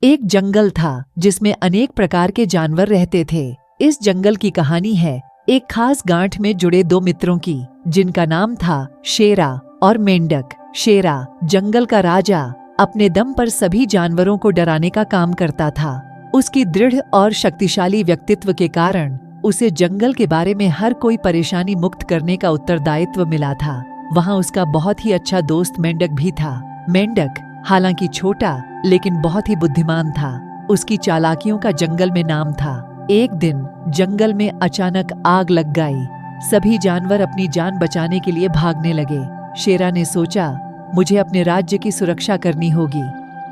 एक जंगल था जिसमें अनेक प्रकार के जानवर रहते थे। इस जंगल की कहानी है एक खास गांठ में जुड़े दो मित्रों की, जिनका नाम था शेरा और मेंढक। शेरा, जंगल का राजा, अपने दम पर सभी जानवरों को डराने का काम करता था। उसकी दृढ़ और शक्तिशाली व्यक्तित्व के कारण उसे जंगल के बारे में हर कोई परेशानी मुक्त करने का उत्तरदायित्व मिला था। वहाँ उसका बहुत ही अच्छा दोस्त मेंढक भी था। मेंढक हालांकि छोटा लेकिन बहुत ही बुद्धिमान था। उसकी चालाकियों का जंगल में नाम था। एक दिन जंगल में अचानक आग लग गई। सभी जानवर अपनी जान बचाने के लिए भागने लगे। शेरा ने सोचा, मुझे अपने राज्य की सुरक्षा करनी होगी,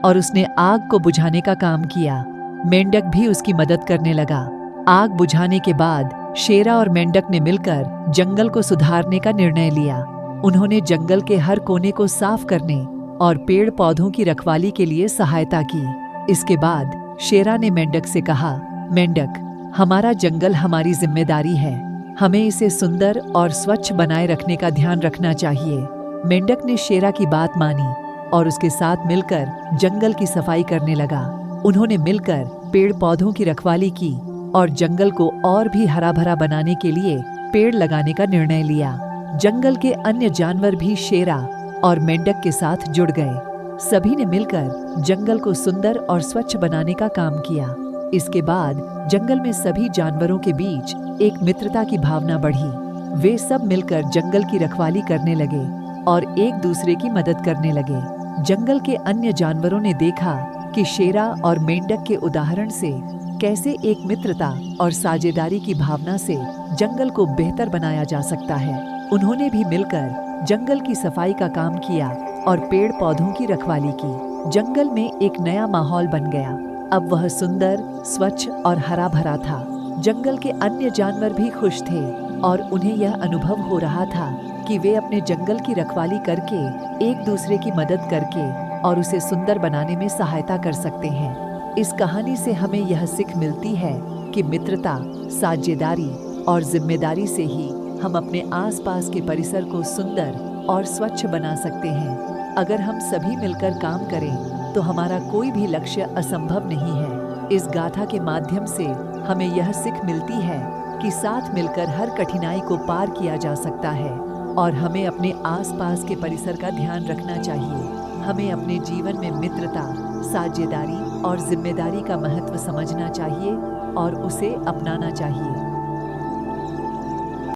और उसने आग को बुझाने का काम किया। मेंढक भी उसकी मदद करने लगा। आग बुझाने के बाद शेरा और मेंढक ने मिलकर जंगल को सुधारने का निर्णय लिया। उन्होंने जंगल के हर कोने को साफ करने और पेड़ पौधों की रखवाली के लिए सहायता की। इसके बाद शेरा ने मेंढक से कहा, मेंढक, हमारा जंगल हमारी जिम्मेदारी है। हमें इसे सुंदर और स्वच्छ बनाए रखने का ध्यान रखना चाहिए। मेंढक ने शेरा की बात मानी और उसके साथ मिलकर जंगल की सफाई करने लगा। उन्होंने मिलकर पेड़ पौधों की रखवाली की और जंगल को और भी हरा भरा बनाने के लिए पेड़ लगाने का निर्णय लिया। जंगल के अन्य जानवर भी शेरा और मेंढक के साथ जुड़ गए। सभी ने मिलकर जंगल को सुंदर और स्वच्छ बनाने का काम किया। इसके बाद जंगल में सभी जानवरों के बीच एक मित्रता की भावना बढ़ी। वे सब मिलकर जंगल की रखवाली करने लगे और एक दूसरे की मदद करने लगे। जंगल के अन्य जानवरों ने देखा कि शेरा और मेंढक के उदाहरण से कैसे एक मित्रता और साझेदारी की भावना से जंगल को बेहतर बनाया जा सकता है। उन्होंने भी मिलकर जंगल की सफाई का काम किया और पेड़ पौधों की रखवाली की। जंगल में एक नया माहौल बन गया। अब वह सुंदर, स्वच्छ और हरा भरा था। जंगल के अन्य जानवर भी खुश थे और उन्हें यह अनुभव हो रहा था कि वे अपने जंगल की रखवाली करके, एक दूसरे की मदद करके और उसे सुंदर बनाने में सहायता कर सकते हैं। इस कहानी से हमें यह सीख मिलती है कि मित्रता, साझेदारी और जिम्मेदारी से ही हम अपने आसपास के परिसर को सुंदर और स्वच्छ बना सकते हैं। अगर हम सभी मिलकर काम करें तो हमारा कोई भी लक्ष्य असंभव नहीं है। इस गाथा के माध्यम से हमें यह सीख मिलती है कि साथ मिलकर हर कठिनाई को पार किया जा सकता है और हमें अपने आसपास के परिसर का ध्यान रखना चाहिए। हमें अपने जीवन में मित्रता, साझेदारी और जिम्मेदारी का महत्व समझना चाहिए और उसे अपनाना चाहिए।